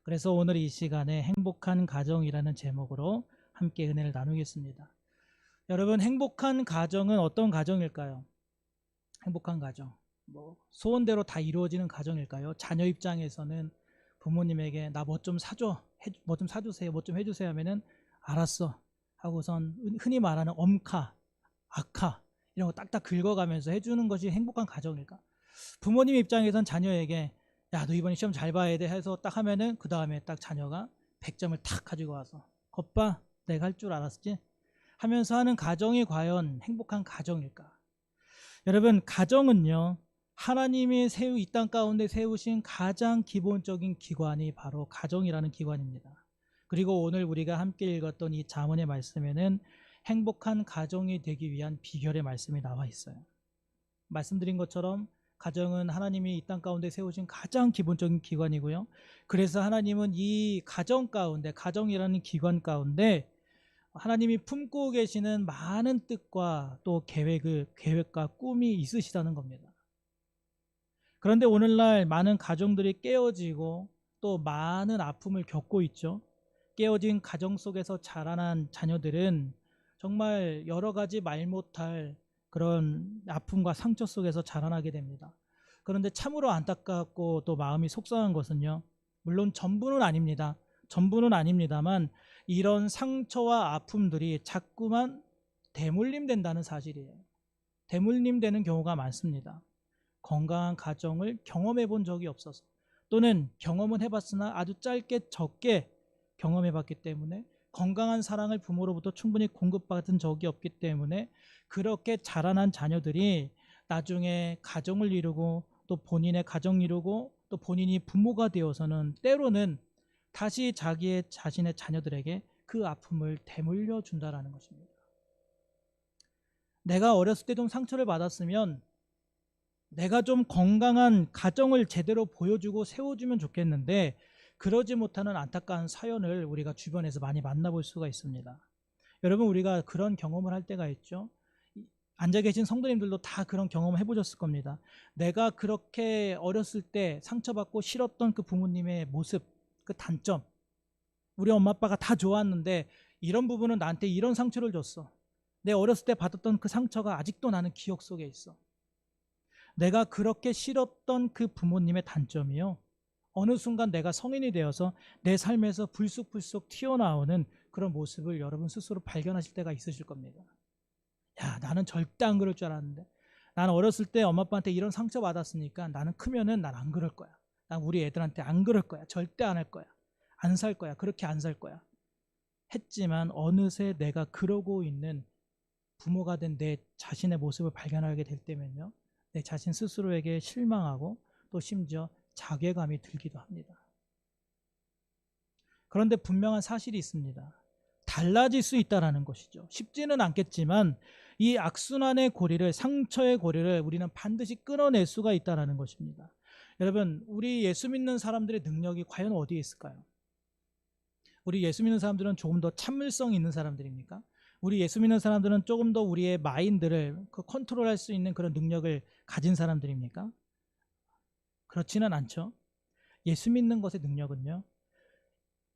그래서 오늘 이 시간에 행복한 가정이라는 제목으로 함께 은혜를 나누겠습니다. 여러분, 행복한 가정은 어떤 가정일까요? 행복한 가정, 소원대로 다 이루어지는 가정일까요? 자녀 입장에서는 부모님에게 나 뭐 좀 사줘, 뭐 좀 사주세요, 뭐 좀 해주세요 하면은 알았어 하고선 흔히 말하는 엄카, 악카 이런 거 딱딱 긁어가면서 해주는 것이 행복한 가정일까? 부모님 입장에선 자녀에게 야, 너 이번에 시험 잘 봐야 돼 해서 딱 하면은 그 다음에 딱 자녀가 100점을 탁 가지고 와서 겉봐, 내가 할 줄 알았지? 하면서 하는 가정이 과연 행복한 가정일까? 여러분, 가정은요, 하나님이 이 땅 가운데 세우신 가장 기본적인 기관이 바로 가정이라는 기관입니다. 그리고 오늘 우리가 함께 읽었던 이 잠언의 말씀에는 행복한 가정이 되기 위한 비결의 말씀이 나와 있어요. 말씀드린 것처럼 가정은 하나님이 이 땅 가운데 세우신 가장 기본적인 기관이고요. 그래서 하나님은 이 가정 가운데, 가정이라는 기관 가운데 하나님이 품고 계시는 많은 뜻과 또 계획과 꿈이 있으시다는 겁니다. 그런데 오늘날 많은 가정들이 깨어지고 또 많은 아픔을 겪고 있죠. 깨어진 가정 속에서 자라난 자녀들은 정말 여러 가지 말 못할 그런 아픔과 상처 속에서 자라나게 됩니다. 그런데 참으로 안타깝고 또 마음이 속상한 것은요, 물론 전부는 아닙니다. 전부는 아닙니다만 이런 상처와 아픔들이 자꾸만 대물림된다는 사실이에요. 대물림되는 경우가 많습니다. 건강한 가정을 경험해 본 적이 없어서, 또는 경험은 해봤으나 아주 짧게 적게 경험해 봤기 때문에, 건강한 사랑을 부모로부터 충분히 공급받은 적이 없기 때문에 그렇게 자라난 자녀들이 나중에 가정을 이루고 또 본인의 가정 이루고 또 본인이 부모가 되어서는 때로는 다시 자신의 자녀들에게 그 아픔을 되물려 준다라는 것입니다. 내가 어렸을 때 좀 상처를 받았으면 내가 좀 건강한 가정을 제대로 보여주고 세워주면 좋겠는데, 그러지 못하는 안타까운 사연을 우리가 주변에서 많이 만나볼 수가 있습니다. 여러분, 우리가 그런 경험을 할 때가 있죠. 앉아 계신 성도님들도 다 그런 경험을 해보셨을 겁니다. 내가 그렇게 어렸을 때 상처받고 싫었던 그 부모님의 모습, 그 단점, 우리 엄마 아빠가 다 좋았는데 이런 부분은 나한테 이런 상처를 줬어. 내 어렸을 때 받았던 그 상처가 아직도 나는 기억 속에 있어. 내가 그렇게 싫었던 그 부모님의 단점이요, 어느 순간 내가 성인이 되어서 내 삶에서 불쑥불쑥 튀어나오는 그런 모습을 여러분 스스로 발견하실 때가 있으실 겁니다. 야, 나는 절대 안 그럴 줄 알았는데, 나는 어렸을 때 엄마 아빠한테 이런 상처 받았으니까 나는 크면은 난 안 그럴 거야. 난 우리 애들한테 안 그럴 거야. 절대 안 할 거야. 안 살 거야. 그렇게 안 살 거야. 했지만 어느새 내가 그러고 있는 부모가 된 내 자신의 모습을 발견하게 될 때면요, 내 자신 스스로에게 실망하고 또 심지어 자괴감이 들기도 합니다. 그런데 분명한 사실이 있습니다. 달라질 수 있다는 것이죠. 쉽지는 않겠지만 이 악순환의 고리를, 상처의 고리를 우리는 반드시 끊어낼 수가 있다는 것입니다. 여러분, 우리 예수 믿는 사람들의 능력이 과연 어디에 있을까요? 우리 예수 믿는 사람들은 조금 더 참을성이 있는 사람들입니까? 우리 예수 믿는 사람들은 조금 더 우리의 마인드를 컨트롤할 수 있는 그런 능력을 가진 사람들입니까? 그렇지는 않죠. 예수 믿는 것의 능력은요,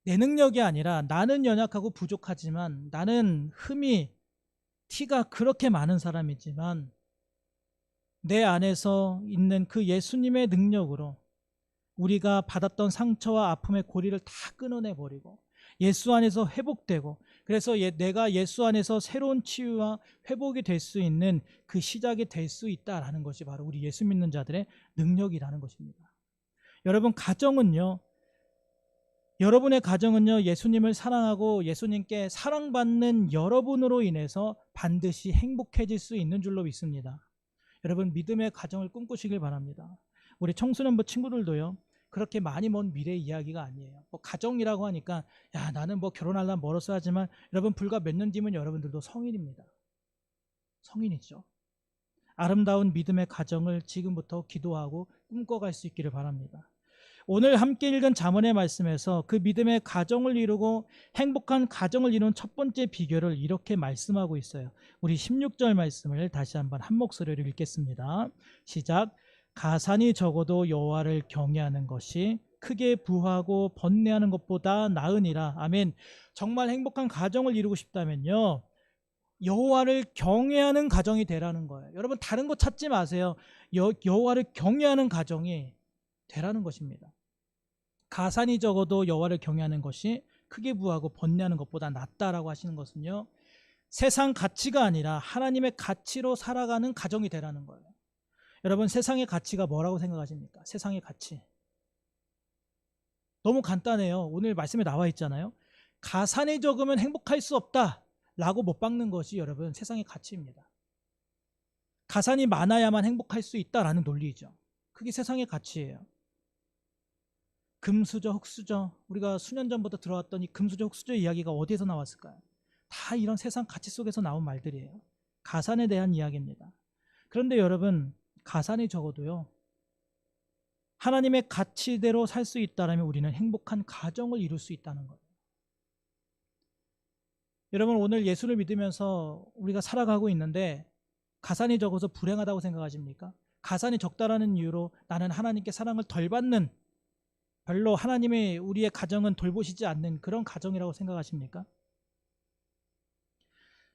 내 능력이 아니라 나는 연약하고 부족하지만, 나는 티가 그렇게 많은 사람이지만 내 안에서 있는 그 예수님의 능력으로 우리가 받았던 상처와 아픔의 고리를 다 끊어내버리고 예수 안에서 회복되고, 그래서 내가 예수 안에서 새로운 치유와 회복이 될 수 있는 그 시작이 될 수 있다라는 것이 바로 우리 예수 믿는 자들의 능력이라는 것입니다. 여러분, 여러분의 가정은요, 예수님을 사랑하고 예수님께 사랑받는 여러분으로 인해서 반드시 행복해질 수 있는 줄로 믿습니다. 여러분, 믿음의 가정을 꿈꾸시길 바랍니다. 우리 청소년부 친구들도요, 그렇게 많이 먼 미래 이야기가 아니에요. 가정이라고 하니까 야, 나는 결혼하려면 멀었어 하지만 여러분, 불과 몇 년 뒤면 여러분들도 성인입니다. 성인이죠. 아름다운 믿음의 가정을 지금부터 기도하고 꿈꿔갈 수 있기를 바랍니다. 오늘 함께 읽은 잠언의 말씀에서 그 믿음의 가정을 이루고 행복한 가정을 이루는 첫 번째 비결을 이렇게 말씀하고 있어요. 우리 16절 말씀을 다시 한번 한 목소리로 읽겠습니다. 시작. 가산이 적어도 여호와를 경외하는 것이 크게 부하고 번뇌하는 것보다 나으니라. 아멘. 정말 행복한 가정을 이루고 싶다면요, 여호와를 경외하는 가정이 되라는 거예요. 여러분, 다른 거 찾지 마세요. 여호와를 경외하는 가정이 되라는 것입니다. 가산이 적어도 여호와를 경외하는 것이 크게 부하고 번뇌하는 것보다 낫다라고 하시는 것은요, 세상 가치가 아니라 하나님의 가치로 살아가는 가정이 되라는 거예요. 여러분, 세상의 가치가 뭐라고 생각하십니까? 세상의 가치. 너무 간단해요. 오늘 말씀에 나와 있잖아요. 가산이 적으면 행복할 수 없다 라고 못 박는 것이 여러분 세상의 가치입니다. 가산이 많아야만 행복할 수 있다라는 논리죠. 그게 세상의 가치예요. 금수저, 흙수저, 우리가 수년 전부터 들어왔던 이 금수저, 흙수저 이야기가 어디에서 나왔을까요? 다 이런 세상 가치 속에서 나온 말들이에요. 가산에 대한 이야기입니다. 그런데 여러분, 가산이 적어도요, 하나님의 가치대로 살 수 있다면 우리는 행복한 가정을 이룰 수 있다는 거예요. 여러분, 오늘 예수를 믿으면서 우리가 살아가고 있는데 가산이 적어서 불행하다고 생각하십니까? 가산이 적다라는 이유로 나는 하나님께 사랑을 덜 받는, 별로 하나님의 우리의 가정은 돌보시지 않는 그런 가정이라고 생각하십니까?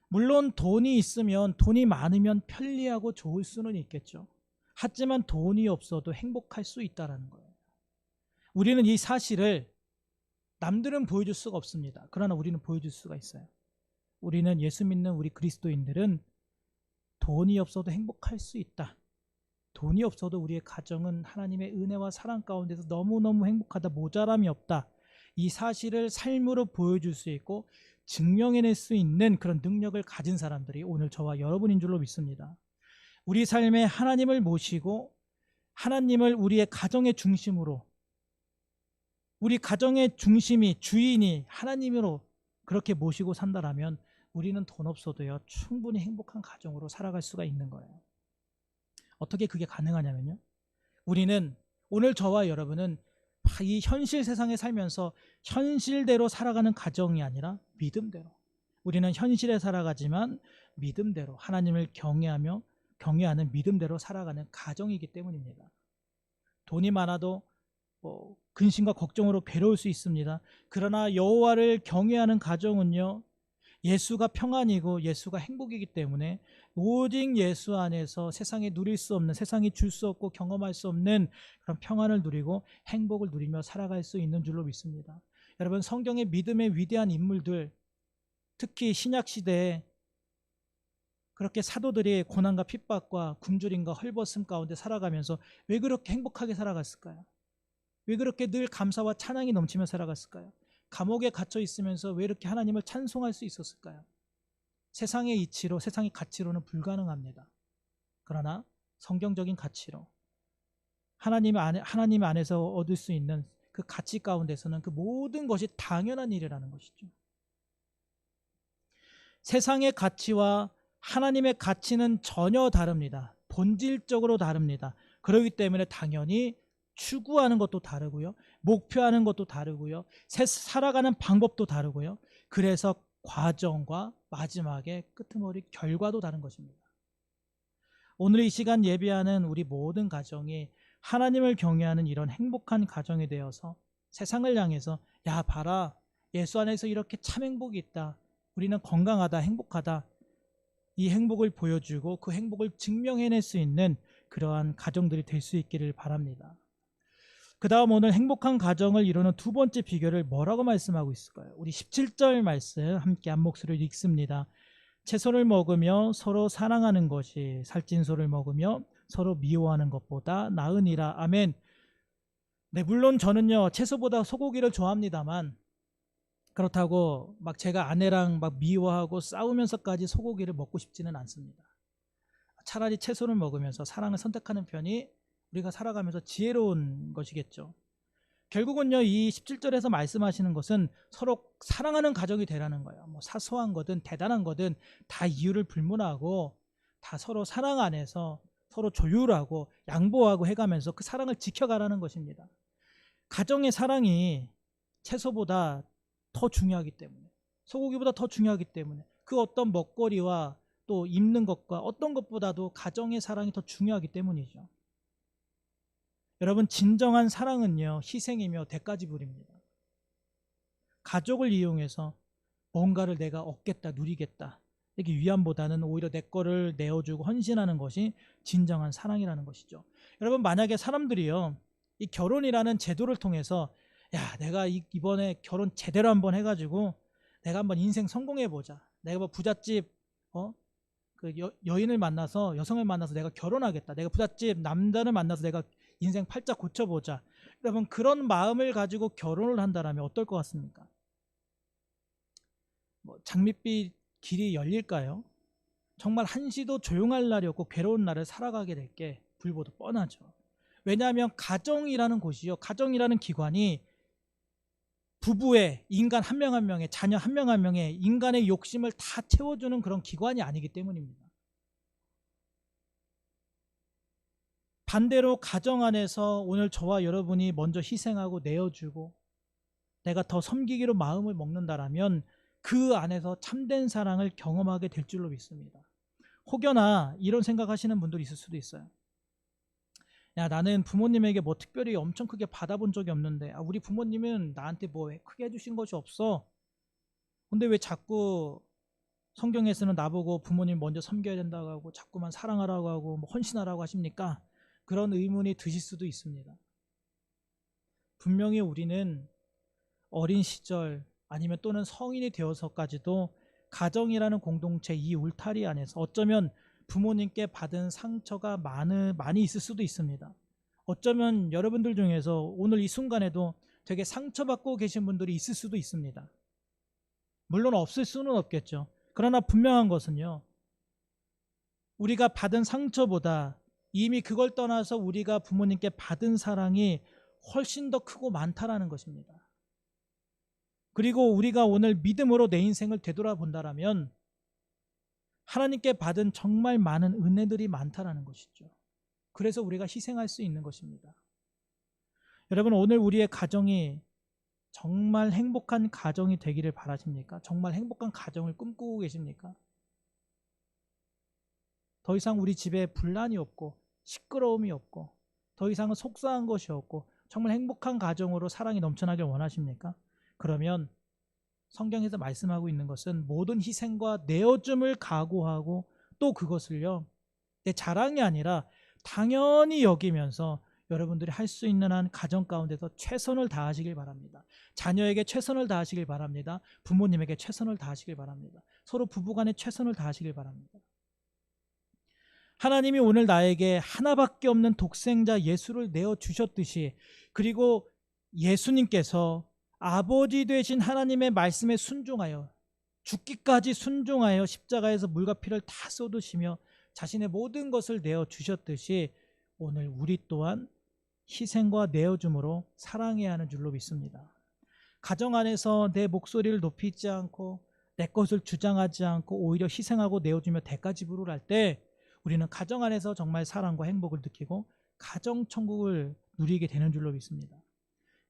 물론 돈이 있으면, 돈이 많으면 편리하고 좋을 수는 있겠죠. 하지만 돈이 없어도 행복할 수 있다는 거예요. 우리는 이 사실을 남들은 보여줄 수가 없습니다. 그러나 우리는 보여줄 수가 있어요. 우리는 예수 믿는 우리 그리스도인들은 돈이 없어도 행복할 수 있다. 돈이 없어도 우리의 가정은 하나님의 은혜와 사랑 가운데서 너무너무 행복하다, 모자람이 없다. 이 사실을 삶으로 보여줄 수 있고 증명해낼 수 있는 그런 능력을 가진 사람들이 오늘 저와 여러분인 줄로 믿습니다. 우리 삶에 하나님을 모시고 하나님을 우리의 가정의 중심으로, 우리 가정의 중심이, 주인이 하나님으로 그렇게 모시고 산다라면 우리는 돈 없어도요 충분히 행복한 가정으로 살아갈 수가 있는 거예요. 어떻게 그게 가능하냐면요, 우리는, 오늘 저와 여러분은 이 현실 세상에 살면서 현실대로 살아가는 가정이 아니라 믿음대로, 우리는 현실에 살아가지만 믿음대로 하나님을 경외하는 믿음대로 살아가는 가정이기 때문입니다. 돈이 많아도 근심과 걱정으로 괴로울 수 있습니다. 그러나 여호와를 경외하는 가정은요, 예수가 평안이고 예수가 행복이기 때문에 오직 예수 안에서 세상에 누릴 수 없는, 세상이 줄 수 없고 경험할 수 없는 그런 평안을 누리고 행복을 누리며 살아갈 수 있는 줄로 믿습니다. 여러분, 성경의 믿음의 위대한 인물들, 특히 신약 시대에 그렇게 사도들이 고난과 핍박과 굶주림과 헐벗음 가운데 살아가면서 왜 그렇게 행복하게 살아갔을까요? 왜 그렇게 늘 감사와 찬양이 넘치며 살아갔을까요? 감옥에 갇혀 있으면서 왜 이렇게 하나님을 찬송할 수 있었을까요? 세상의 이치로, 세상의 가치로는 불가능합니다. 그러나 성경적인 가치로 하나님 안에서 얻을 수 있는 그 가치 가운데서는 그 모든 것이 당연한 일이라는 것이죠. 세상의 가치와 하나님의 가치는 전혀 다릅니다. 본질적으로 다릅니다. 그렇기 때문에 당연히 추구하는 것도 다르고요, 목표하는 것도 다르고요, 살아가는 방법도 다르고요, 그래서 과정과 마지막에 끄트머리 결과도 다른 것입니다. 오늘 이 시간 예배하는 우리 모든 가정이 하나님을 경외하는 이런 행복한 가정이 되어서 세상을 향해서, 야 봐라, 예수 안에서 이렇게 참 행복이 있다, 우리는 건강하다, 행복하다, 이 행복을 보여주고 그 행복을 증명해낼 수 있는 그러한 가정들이 될 수 있기를 바랍니다. 그 다음, 오늘 행복한 가정을 이루는 두 번째 비결을 뭐라고 말씀하고 있을까요? 우리 17절 말씀 함께 한 목소리로 읽습니다. 채소를 먹으며 서로 사랑하는 것이 살찐소를 먹으며 서로 미워하는 것보다 나으니라. 아멘. 네, 물론 저는요 채소보다 소고기를 좋아합니다만, 그렇다고 막 제가 아내랑 막 미워하고 싸우면서까지 소고기를 먹고 싶지는 않습니다. 차라리 채소를 먹으면서 사랑을 선택하는 편이 우리가 살아가면서 지혜로운 것이겠죠. 결국은요, 이 17절에서 말씀하시는 것은 서로 사랑하는 가정이 되라는 거예요. 뭐 사소한 거든 대단한 거든 다 이유를 불문하고 다 서로 사랑 안에서 서로 조율하고 양보하고 해가면서 그 사랑을 지켜가라는 것입니다. 가정의 사랑이 채소보다 더 중요하기 때문에, 소고기보다 더 중요하기 때문에, 그 어떤 먹거리와 또 입는 것과 어떤 것보다도 가정의 사랑이 더 중요하기 때문이죠. 여러분, 진정한 사랑은요, 희생이며 대가지불입니다. 가족을 이용해서 뭔가를 내가 얻겠다, 누리겠다, 이렇게 위안보다는 오히려 내 거를 내어주고 헌신하는 것이 진정한 사랑이라는 것이죠. 여러분, 만약에 사람들이요, 이 결혼이라는 제도를 통해서 야, 내가 이번에 결혼 제대로 한번 해가지고 내가 한번 인생 성공해보자, 내가 뭐 부잣집 그 여인을 만나서, 여성을 만나서 내가 결혼하겠다, 내가 부잣집 남자를 만나서 내가 인생 팔자 고쳐보자, 여러분, 그런 마음을 가지고 결혼을 한다면 어떨 것 같습니까? 뭐 장밋빛 길이 열릴까요? 정말 한시도 조용할 날이 없고 괴로운 날을 살아가게 될 게 불보듯 뻔하죠. 왜냐하면 가정이라는 곳이요, 가정이라는 기관이 부부의, 인간 한 명 한 명의, 자녀 한 명 한 명의 인간의 욕심을 다 채워주는 그런 기관이 아니기 때문입니다. 반대로 가정 안에서 오늘 저와 여러분이 먼저 희생하고 내어주고 내가 더 섬기기로 마음을 먹는다라면 그 안에서 참된 사랑을 경험하게 될 줄로 믿습니다. 혹여나 이런 생각하시는 분들이 있을 수도 있어요. 야, 나는 부모님에게 뭐 특별히 엄청 크게 받아본 적이 없는데, 우리 부모님은 나한테 뭐 크게 해주신 것이 없어. 근데 왜 자꾸 성경에서는 나보고 부모님 먼저 섬겨야 된다고 하고 자꾸만 사랑하라고 하고 뭐 헌신하라고 하십니까? 그런 의문이 드실 수도 있습니다. 분명히 우리는 어린 시절 아니면 또는 성인이 되어서까지도 가정이라는 공동체, 이 울타리 안에서 어쩌면 부모님께 받은 상처가 많이 있을 수도 있습니다. 어쩌면 여러분들 중에서 오늘 이 순간에도 되게 상처받고 계신 분들이 있을 수도 있습니다. 물론 없을 수는 없겠죠. 그러나 분명한 것은요, 우리가 받은 상처보다 이미 그걸 떠나서 우리가 부모님께 받은 사랑이 훨씬 더 크고 많다라는 것입니다. 그리고 우리가 오늘 믿음으로 내 인생을 되돌아본다라면 하나님께 받은 정말 많은 은혜들이 많다라는 것이죠. 그래서 우리가 희생할 수 있는 것입니다. 여러분, 오늘 우리의 가정이 정말 행복한 가정이 되기를 바라십니까? 정말 행복한 가정을 꿈꾸고 계십니까? 더 이상 우리 집에 분란이 없고 시끄러움이 없고 더 이상은 속상한 것이 없고 정말 행복한 가정으로 사랑이 넘쳐나길 원하십니까? 그러면 성경에서 말씀하고 있는 것은 모든 희생과 내어줌을 각오하고 또 그것을요, 내 자랑이 아니라 당연히 여기면서 여러분들이 할 수 있는 한 가정 가운데서 최선을 다하시길 바랍니다. 자녀에게 최선을 다하시길 바랍니다. 부모님에게 최선을 다하시길 바랍니다. 서로 부부간에 최선을 다하시길 바랍니다. 하나님이 오늘 나에게 하나밖에 없는 독생자 예수를 내어주셨듯이, 그리고 예수님께서 아버지 되신 하나님의 말씀에 순종하여 죽기까지 순종하여 십자가에서 물과 피를 다 쏟으시며 자신의 모든 것을 내어주셨듯이 오늘 우리 또한 희생과 내어줌으로 사랑해야 하는 줄로 믿습니다. 가정 안에서 내 목소리를 높이지 않고 내 것을 주장하지 않고 오히려 희생하고 내어주며 대가지불을 할 때 우리는 가정 안에서 정말 사랑과 행복을 느끼고 가정 천국을 누리게 되는 줄로 믿습니다.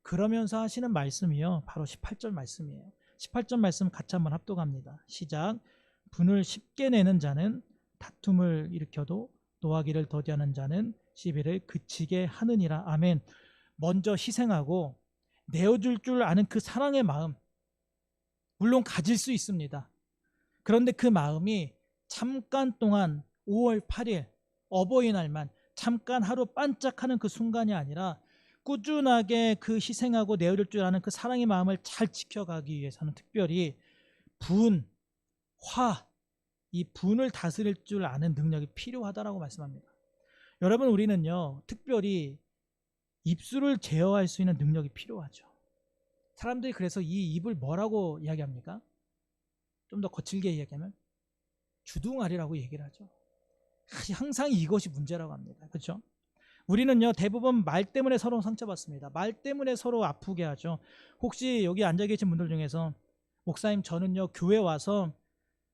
그러면서 하시는 말씀이요, 바로 18절 말씀이에요. 18절 말씀 같이 한번 합독합니다. 시작. 분을 쉽게 내는 자는 다툼을 일으켜도 노하기를 더디하는 자는 시비를 그치게 하느니라. 아멘. 먼저 희생하고 내어줄 줄 아는 그 사랑의 마음, 물론 가질 수 있습니다. 그런데 그 마음이 잠깐 동안 5월 8일 어버이날만 잠깐 하루 반짝하는 그 순간이 아니라 꾸준하게 그 희생하고 내어줄 줄 아는 그 사랑의 마음을 잘 지켜가기 위해서는 특별히 분, 화, 이 분을 다스릴 줄 아는 능력이 필요하다라고 말씀합니다. 여러분, 우리는요, 특별히 입술을 제어할 수 있는 능력이 필요하죠. 사람들이 그래서 이 입을 뭐라고 이야기합니까? 좀 더 거칠게 이야기하면 주둥아리라고 얘기를 하죠. 항상 이것이 문제라고 합니다. 그렇죠? 우리는요, 대부분 말 때문에 서로 상처받습니다. 말 때문에 서로 아프게 하죠. 혹시 여기 앉아 계신 분들 중에서 목사님, 저는요 교회 와서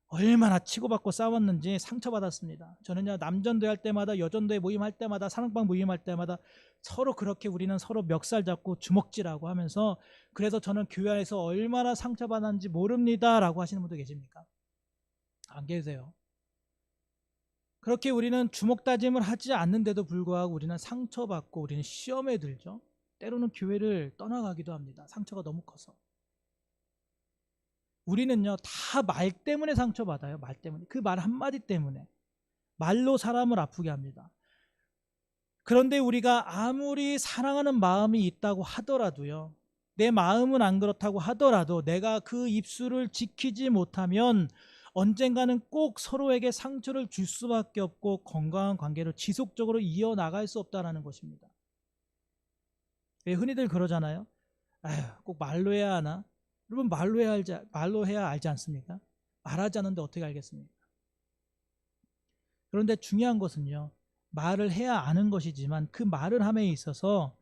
얼마나 치고받고 싸웠는지 상처받았습니다. 저는요 남전도회 할 때마다, 여전도회 모임할 때마다, 사랑방 모임할 때마다 서로 그렇게 우리는 서로 멱살 잡고 주먹질하고 하면서, 그래서 저는 교회 안에서 얼마나 상처받았는지 모릅니다 라고 하시는 분도 계십니까? 안 계세요. 그렇게 우리는 주먹 다짐을 하지 않는데도 불구하고 우리는 상처받고 우리는 시험에 들죠. 때로는 교회를 떠나가기도 합니다. 상처가 너무 커서. 우리는요, 다 말 때문에 상처받아요. 말 때문에. 그 말 한마디 때문에. 말로 사람을 아프게 합니다. 그런데 우리가 아무리 사랑하는 마음이 있다고 하더라도요, 내 마음은 안 그렇다고 하더라도 내가 그 입술을 지키지 못하면 언젠가는 꼭 서로에게 상처를 줄 수밖에 없고 건강한 관계를 지속적으로 이어나갈 수 없다는 것입니다. 왜 흔히들 그러잖아요. 아휴, 꼭 말로 해야 하나? 여러분, 말로 해야 알지 않습니까? 말하지 않는데 어떻게 알겠습니까? 그런데 중요한 것은요, 말을 해야 아는 것이지만 그 말을 함에 있어서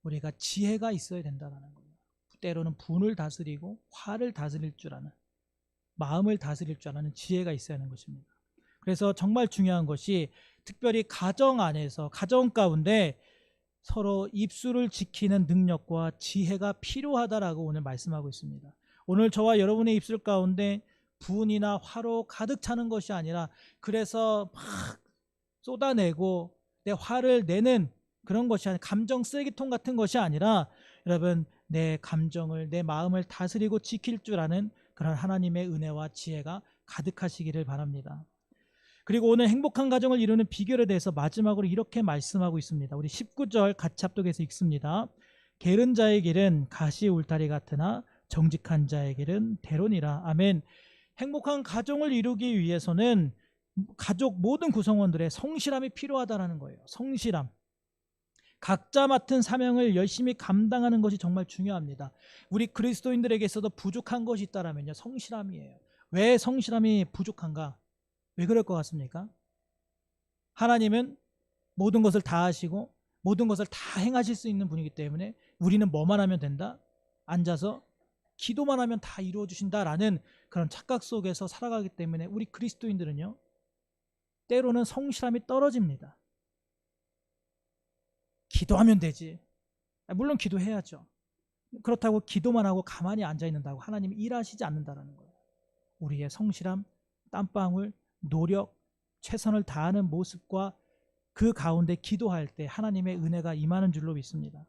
우리가 지혜가 있어야 된다는 거예요. 때로는 분을 다스리고 화를 다스릴 줄 아는, 마음을 다스릴 줄 아는 지혜가 있어야 하는 것입니다. 그래서 정말 중요한 것이 특별히 가정 안에서, 가정 가운데 서로 입술을 지키는 능력과 지혜가 필요하다라고 오늘 말씀하고 있습니다. 오늘 저와 여러분의 입술 가운데 분이나 화로 가득 차는 것이 아니라, 그래서 막 쏟아내고 내 화를 내는 그런 것이 아니라, 감정 쓰레기통 같은 것이 아니라, 여러분, 내 감정을, 내 마음을 다스리고 지킬 줄 아는 그런 하나님의 은혜와 지혜가 가득하시기를 바랍니다. 그리고 오늘 행복한 가정을 이루는 비결에 대해서 마지막으로 이렇게 말씀하고 있습니다. 우리 19절 같이 합독해서 읽습니다. 게으른 자의 길은 가시 울타리 같으나 정직한 자의 길은 대로니라. 아멘. 행복한 가정을 이루기 위해서는 가족 모든 구성원들의 성실함이 필요하다는 거예요. 성실함. 각자 맡은 사명을 열심히 감당하는 것이 정말 중요합니다. 우리 그리스도인들에게서도 부족한 것이 있다면요, 성실함이에요. 왜 성실함이 부족한가? 왜 그럴 것 같습니까? 하나님은 모든 것을 다 하시고 모든 것을 다 행하실 수 있는 분이기 때문에 우리는 뭐만 하면 된다? 앉아서 기도만 하면 다 이루어 주신다라는 그런 착각 속에서 살아가기 때문에 우리 그리스도인들은요, 때로는 성실함이 떨어집니다. 기도하면 되지. 물론 기도해야죠. 그렇다고 기도만 하고 가만히 앉아 있는다고 하나님이 일하시지 않는다는 거예요. 우리의 성실함, 땀방울, 노력, 최선을 다하는 모습과 그 가운데 기도할 때 하나님의 은혜가 임하는 줄로 믿습니다.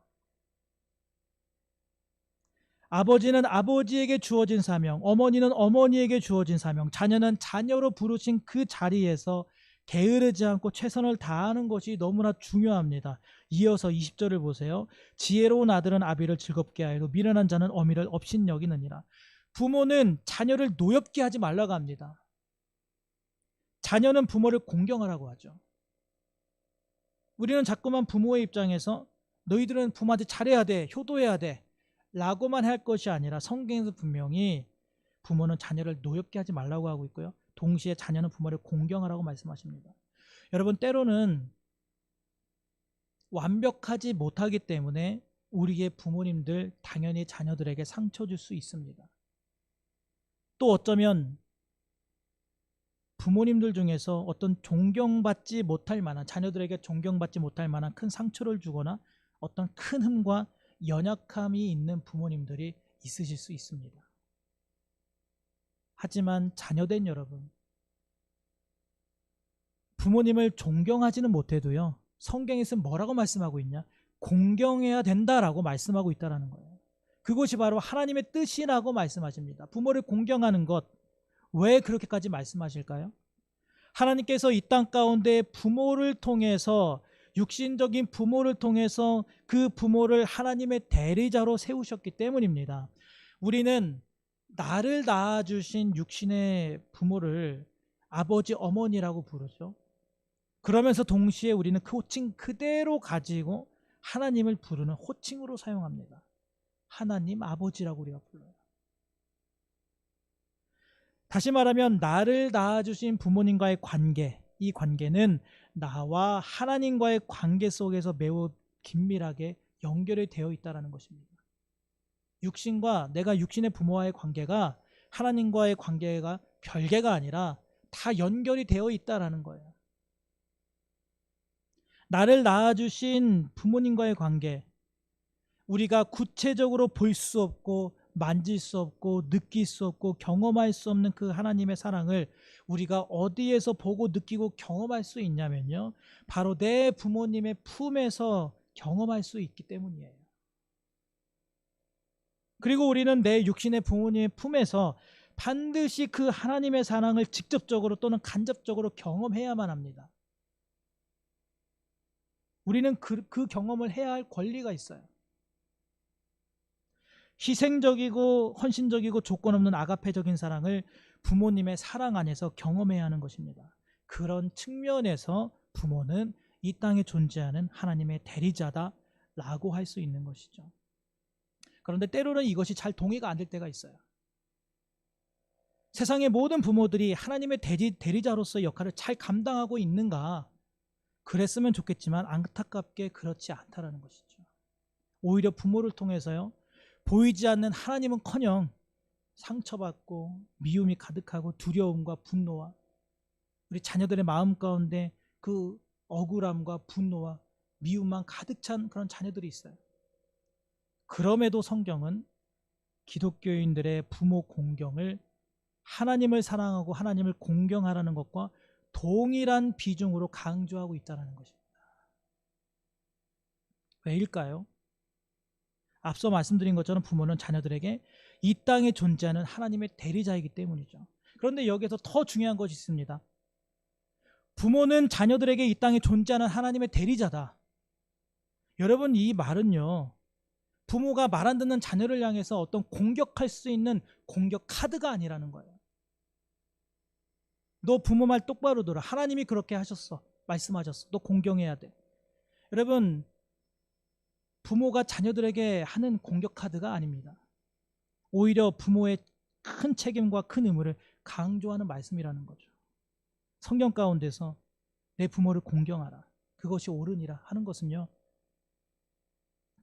아버지는 아버지에게 주어진 사명, 어머니는 어머니에게 주어진 사명, 자녀는 자녀로 부르신 그 자리에서 게으르지 않고 최선을 다하는 것이 너무나 중요합니다. 이어서 20절을 보세요. 지혜로운 아들은 아비를 즐겁게 하여도 미련한 자는 어미를 업신여기느니라. 부모는 자녀를 노엽게 하지 말라고 합니다. 자녀는 부모를 공경하라고 하죠. 우리는 자꾸만 부모의 입장에서 너희들은 부모한테 잘해야 돼, 효도해야 돼 라고만 할 것이 아니라, 성경에서 분명히 부모는 자녀를 노엽게 하지 말라고 하고 있고요, 동시에 자녀는 부모를 공경하라고 말씀하십니다. 여러분, 때로는 완벽하지 못하기 때문에 우리의 부모님들 당연히 자녀들에게 상처 줄 수 있습니다. 또 어쩌면 부모님들 중에서 어떤 존경받지 못할 만한, 자녀들에게 존경받지 못할 만한 큰 상처를 주거나 어떤 큰 흠과 연약함이 있는 부모님들이 있으실 수 있습니다. 하지만 자녀된 여러분, 부모님을 존경하지는 못해도요, 성경에서 뭐라고 말씀하고 있냐? 공경해야 된다라고 말씀하고 있다는 거예요. 그것이 바로 하나님의 뜻이라고 말씀하십니다. 부모를 공경하는 것, 왜 그렇게까지 말씀하실까요? 하나님께서 이 땅 가운데 부모를 통해서, 육신적인 부모를 통해서 그 부모를 하나님의 대리자로 세우셨기 때문입니다. 우리는 나를 낳아주신 육신의 부모를 아버지, 어머니라고 부르죠. 그러면서 동시에 우리는 그 호칭 그대로 가지고 하나님을 부르는 호칭으로 사용합니다. 하나님 아버지라고 우리가 불러요. 다시 말하면 나를 낳아주신 부모님과의 관계, 이 관계는 나와 하나님과의 관계 속에서 매우 긴밀하게 연결이 되어 있다는 것입니다. 육신과, 내가 육신의 부모와의 관계가 하나님과의 관계가 별개가 아니라 다 연결이 되어 있다는 거예요. 나를 낳아주신 부모님과의 관계, 우리가 구체적으로 볼 수 없고 만질 수 없고 느낄 수 없고 경험할 수 없는 그 하나님의 사랑을 우리가 어디에서 보고 느끼고 경험할 수 있냐면요, 바로 내 부모님의 품에서 경험할 수 있기 때문이에요. 그리고 우리는 내 육신의 부모님의 품에서 반드시 그 하나님의 사랑을 직접적으로 또는 간접적으로 경험해야만 합니다. 우리는 그 경험을 해야 할 권리가 있어요. 희생적이고 헌신적이고 조건 없는 아가페적인 사랑을 부모님의 사랑 안에서 경험해야 하는 것입니다. 그런 측면에서 부모는 이 땅에 존재하는 하나님의 대리자다라고 할 수 있는 것이죠. 그런데 때로는 이것이 잘 동의가 안 될 때가 있어요. 세상의 모든 부모들이 하나님의 대리자로서의 역할을 잘 감당하고 있는가? 그랬으면 좋겠지만 안타깝게 그렇지 않다라는 것이죠. 오히려 부모를 통해서요, 보이지 않는 하나님은커녕 상처받고 미움이 가득하고 두려움과 분노와 우리 자녀들의 마음 가운데 그 억울함과 분노와 미움만 가득 찬 그런 자녀들이 있어요. 그럼에도 성경은 기독교인들의 부모 공경을 하나님을 사랑하고 하나님을 공경하라는 것과 동일한 비중으로 강조하고 있다는 것입니다. 왜일까요? 앞서 말씀드린 것처럼 부모는 자녀들에게 이 땅에 존재하는 하나님의 대리자이기 때문이죠. 그런데 여기서 더 중요한 것이 있습니다. 부모는 자녀들에게 이 땅에 존재하는 하나님의 대리자다. 여러분, 이 말은요, 부모가 말 안 듣는 자녀를 향해서 어떤 공격할 수 있는 공격 카드가 아니라는 거예요. 너 부모 말 똑바로 들어. 하나님이 그렇게 하셨어. 말씀하셨어. 너 공경해야 돼. 여러분, 부모가 자녀들에게 하는 공격 카드가 아닙니다. 오히려 부모의 큰 책임과 큰 의무를 강조하는 말씀이라는 거죠. 성경 가운데서 내 부모를 공경하라, 그것이 옳으니라 하는 것은요,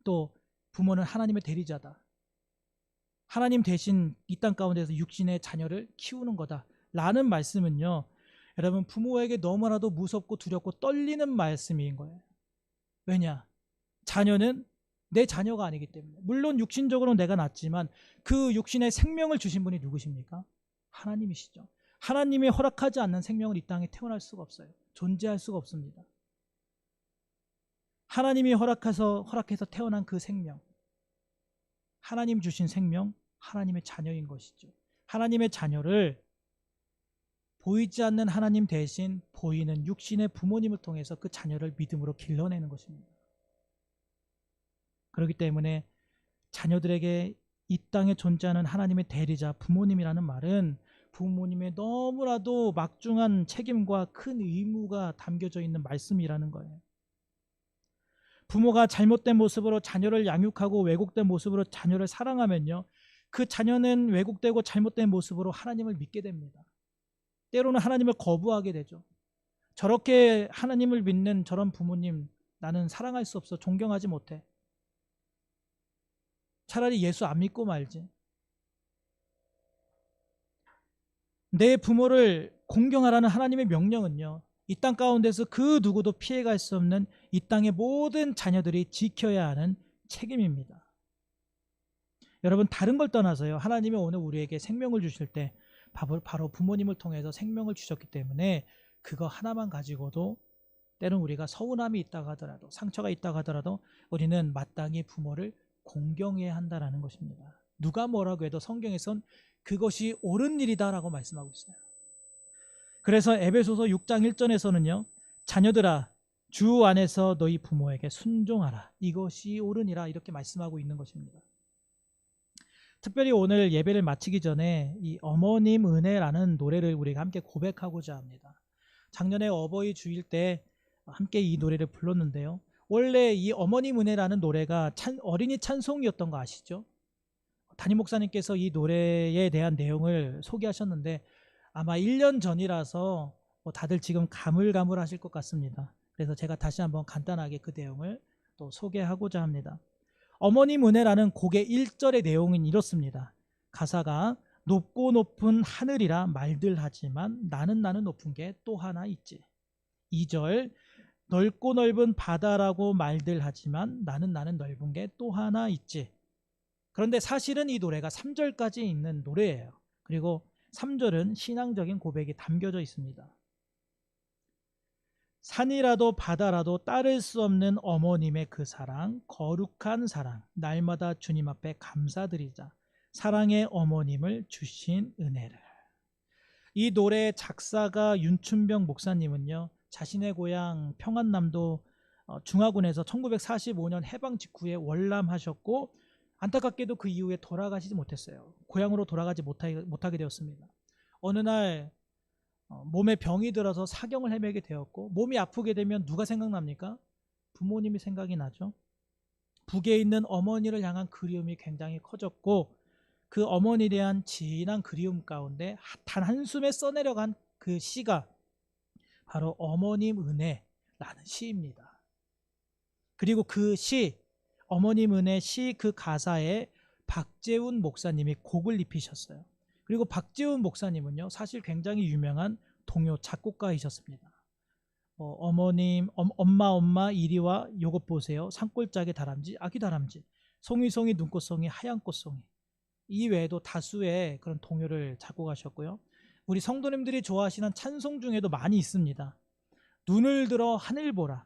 또 부모는 하나님의 대리자다, 하나님 대신 이 땅 가운데서 육신의 자녀를 키우는 거다 라는 말씀은요, 여러분, 부모에게 너무나도 무섭고 두렵고 떨리는 말씀인 거예요. 왜냐? 자녀는 내 자녀가 아니기 때문에. 물론 육신적으로 내가 낳지만 그 육신의 생명을 주신 분이 누구십니까? 하나님이시죠. 하나님이 허락하지 않는 생명을 이 땅에 태어날 수가 없어요. 존재할 수가 없습니다. 하나님이 허락해서 태어난 그 생명, 하나님 주신 생명, 하나님의 자녀인 것이죠. 하나님의 자녀를 보이지 않는 하나님 대신 보이는 육신의 부모님을 통해서 그 자녀를 믿음으로 길러내는 것입니다. 그렇기 때문에 자녀들에게 이 땅에 존재하는 하나님의 대리자 부모님이라는 말은 부모님의 너무나도 막중한 책임과 큰 의무가 담겨져 있는 말씀이라는 거예요. 부모가 잘못된 모습으로 자녀를 양육하고 왜곡된 모습으로 자녀를 사랑하면요, 그 자녀는 왜곡되고 잘못된 모습으로 하나님을 믿게 됩니다. 때로는 하나님을 거부하게 되죠. 저렇게 하나님을 믿는 저런 부모님 나는 사랑할 수 없어, 존경하지 못해. 차라리 예수 안 믿고 말지. 내 부모를 공경하라는 하나님의 명령은요, 이 땅 가운데서 그 누구도 피해갈 수 없는 이 땅의 모든 자녀들이 지켜야 하는 책임입니다. 여러분, 다른 걸 떠나서요, 하나님이 오늘 우리에게 생명을 주실 때 바로 부모님을 통해서 생명을 주셨기 때문에 그거 하나만 가지고도 때론 우리가 서운함이 있다고 하더라도, 상처가 있다고 하더라도 우리는 마땅히 부모를 공경해야 한다는 것입니다. 누가 뭐라고 해도 성경에선 그것이 옳은 일이다라고 말씀하고 있어요. 그래서 에베소서 6장 1절에서는요, 자녀들아 주 안에서 너희 부모에게 순종하라, 이것이 옳으니라, 이렇게 말씀하고 있는 것입니다. 특별히 오늘 예배를 마치기 전에 이 어머님 은혜라는 노래를 우리가 함께 고백하고자 합니다. 작년에 어버이 주일 때 함께 이 노래를 불렀는데요, 원래 이 어머님 은혜라는 노래가 어린이 찬송이었던 거 아시죠? 담임 목사님께서 이 노래에 대한 내용을 소개하셨는데 아마 1년 전이라서 다들 지금 가물가물하실 것 같습니다. 그래서 제가 다시 한번 간단하게 그 내용을 또 소개하고자 합니다. 어머님 은혜라는 곡의 1절의 내용은 이렇습니다. 가사가 높고 높은 하늘이라 말들 하지만 나는 높은 게 또 하나 있지. 2절 넓고 넓은 바다라고 말들 하지만 나는 넓은 게 또 하나 있지. 그런데 사실은 이 노래가 3절까지 있는 노래예요. 그리고 3절은 신앙적인 고백이 담겨져 있습니다. 산이라도 바다라도 따를 수 없는 어머님의 그 사랑, 거룩한 사랑, 날마다 주님 앞에 감사드리자. 사랑의 어머님을 주신 은혜를. 이 노래 작사가 윤춘병 목사님은요, 자신의 고향 평안남도 중화군에서 1945년 해방 직후에 월남하셨고, 안타깝게도 그 이후에 돌아가시지 못했어요. 고향으로 돌아가지 못하게 되었습니다. 어느 날 몸에 병이 들어서 사경을 헤매게 되었고, 몸이 아프게 되면 누가 생각납니까? 부모님이 생각이 나죠. 북에 있는 어머니를 향한 그리움이 굉장히 커졌고, 그 어머니에 대한 진한 그리움 가운데 단 한숨에 써내려간 그 시가 바로 어머님 은혜라는 시입니다. 그리고 그 시, 어머님 은혜 시 그 가사에 박재훈 목사님이 곡을 입히셨어요. 그리고 박재훈 목사님은요, 사실 굉장히 유명한 동요 작곡가이셨습니다. 어머님, 엄마 이리와 요것 보세요. 산골짜기 다람쥐, 아기 다람쥐, 송이송이 눈꽃송이 하얀 꽃송이. 이 외에도 다수의 그런 동요를 작곡하셨고요. 우리 성도님들이 좋아하시는 찬송 중에도 많이 있습니다. 눈을 들어 하늘 보라,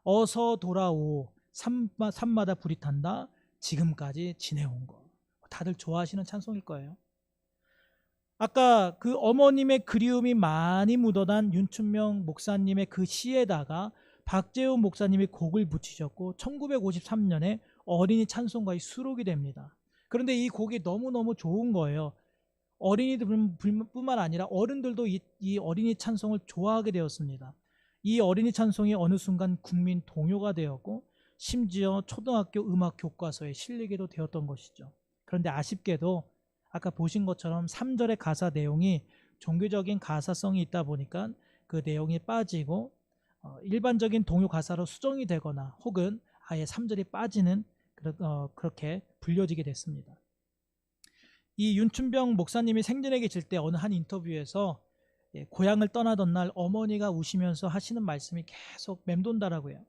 어서 돌아오, 산마다 불이 탄다, 지금까지 지내온 거. 다들 좋아하시는 찬송일 거예요. 아까 그 어머님의 그리움이 많이 묻어난 윤춘명 목사님의 그 시에다가 박재훈 목사님이 곡을 붙이셨고 1953년에 어린이 찬송가의 수록이 됩니다. 그런데 이 곡이 너무너무 좋은 거예요. 어린이들뿐만 아니라 어른들도 이 어린이 찬송을 좋아하게 되었습니다. 이 어린이 찬송이 어느 순간 국민 동요가 되었고 심지어 초등학교 음악 교과서에 실리게도 되었던 것이죠. 그런데 아쉽게도 아까 보신 것처럼 3절의 가사 내용이 종교적인 가사성이 있다 보니까 그 내용이 빠지고 일반적인 동요 가사로 수정이 되거나 혹은 아예 3절이 빠지는 그렇게 불려지게 됐습니다. 이 윤춘병 목사님이 생전에 계실 때 어느 한 인터뷰에서 고향을 떠나던 날 어머니가 우시면서 하시는 말씀이 계속 맴돈다라고요.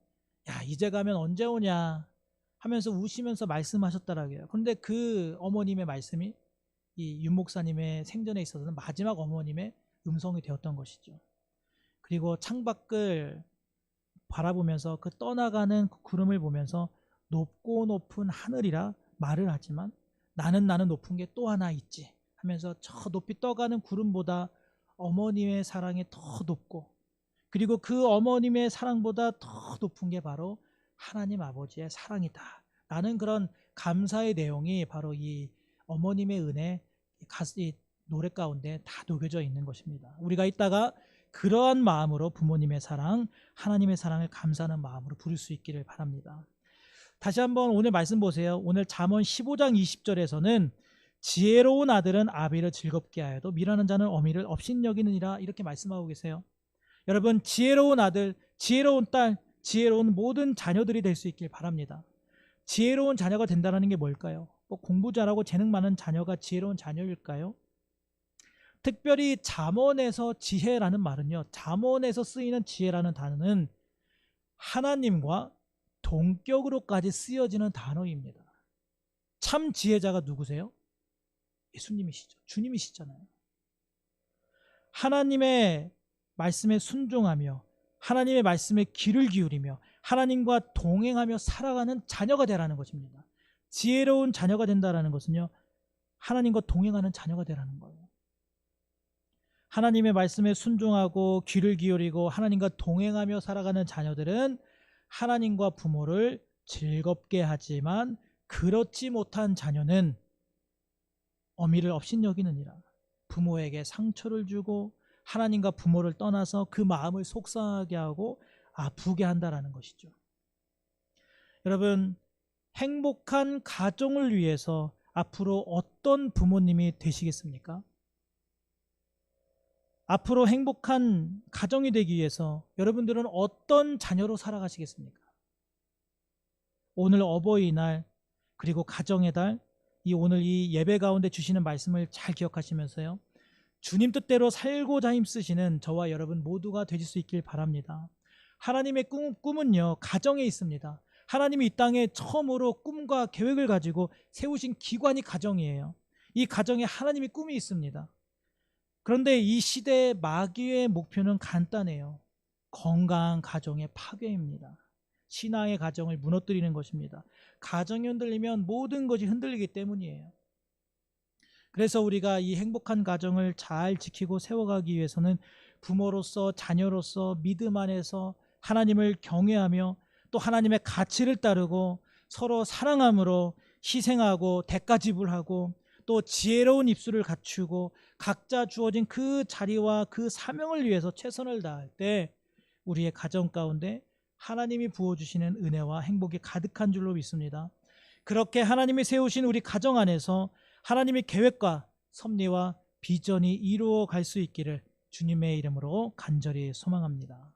야, 이제 가면 언제 오냐 하면서 우시면서 말씀하셨다라고요. 그런데 그 어머님의 말씀이 이 윤 목사님의 생전에 있어서는 마지막 어머님의 음성이 되었던 것이죠. 그리고 창밖을 바라보면서 그 떠나가는 구름을 보면서 높고 높은 하늘이라 말을 하지만 나는 높은 게 또 하나 있지 하면서 저 높이 떠가는 구름보다 어머님의 사랑이 더 높고, 그리고 그 어머님의 사랑보다 더 높은 게 바로 하나님 아버지의 사랑이다 라는 그런 감사의 내용이 바로 이 어머님의 은혜 이 노래 가운데 다 녹여져 있는 것입니다. 우리가 이따가 그러한 마음으로 부모님의 사랑, 하나님의 사랑을 감사하는 마음으로 부를 수 있기를 바랍니다. 다시 한번 오늘 말씀 보세요. 오늘 잠언 15장 20절에서는 지혜로운 아들은 아비를 즐겁게 하여도 미련한 자는 어미를 업신여기느니라 이렇게 말씀하고 계세요. 여러분, 지혜로운 아들, 지혜로운 딸, 지혜로운 모든 자녀들이 될 수 있길 바랍니다. 지혜로운 자녀가 된다는 게 뭘까요? 공부 잘하고 재능 많은 자녀가 지혜로운 자녀일까요? 특별히 잠언에서 지혜라는 말은요, 잠언에서 쓰이는 지혜라는 단어는 하나님과 동격으로까지 쓰여지는 단어입니다. 참 지혜자가 누구세요? 예수님이시죠. 주님이시잖아요. 하나님의 말씀에 순종하며 하나님의 말씀에 귀를 기울이며 하나님과 동행하며 살아가는 자녀가 되라는 것입니다. 지혜로운 자녀가 된다는 것은요, 하나님과 동행하는 자녀가 되라는 거예요. 하나님의 말씀에 순종하고 귀를 기울이고 하나님과 동행하며 살아가는 자녀들은 하나님과 부모를 즐겁게 하지만 그렇지 못한 자녀는 어미를 업신여기느니라. 부모에게 상처를 주고 하나님과 부모를 떠나서 그 마음을 속상하게 하고 아프게 한다라는 것이죠. 여러분, 행복한 가정을 위해서 앞으로 어떤 부모님이 되시겠습니까? 앞으로 행복한 가정이 되기 위해서 여러분들은 어떤 자녀로 살아가시겠습니까? 오늘 어버이날 그리고 가정의 달, 오늘 이 예배 가운데 주시는 말씀을 잘 기억하시면서요, 주님 뜻대로 살고자 힘쓰시는 저와 여러분 모두가 되실 수 있길 바랍니다. 하나님의 꿈은요, 가정에 있습니다. 하나님이 이 땅에 처음으로 꿈과 계획을 가지고 세우신 기관이 가정이에요. 이 가정에 하나님의 꿈이 있습니다. 그런데 이 시대의 마귀의 목표는 간단해요. 건강한 가정의 파괴입니다. 신앙의 가정을 무너뜨리는 것입니다. 가정이 흔들리면 모든 것이 흔들리기 때문이에요. 그래서 우리가 이 행복한 가정을 잘 지키고 세워가기 위해서는 부모로서 자녀로서 믿음 안에서 하나님을 경외하며 또 하나님의 가치를 따르고 서로 사랑함으로 희생하고 대가 지불하고 또 지혜로운 입술을 갖추고 각자 주어진 그 자리와 그 사명을 위해서 최선을 다할 때 우리의 가정 가운데 하나님이 부어주시는 은혜와 행복이 가득한 줄로 믿습니다. 그렇게 하나님이 세우신 우리 가정 안에서 하나님의 계획과 섭리와 비전이 이루어 갈 수 있기를 주님의 이름으로 간절히 소망합니다.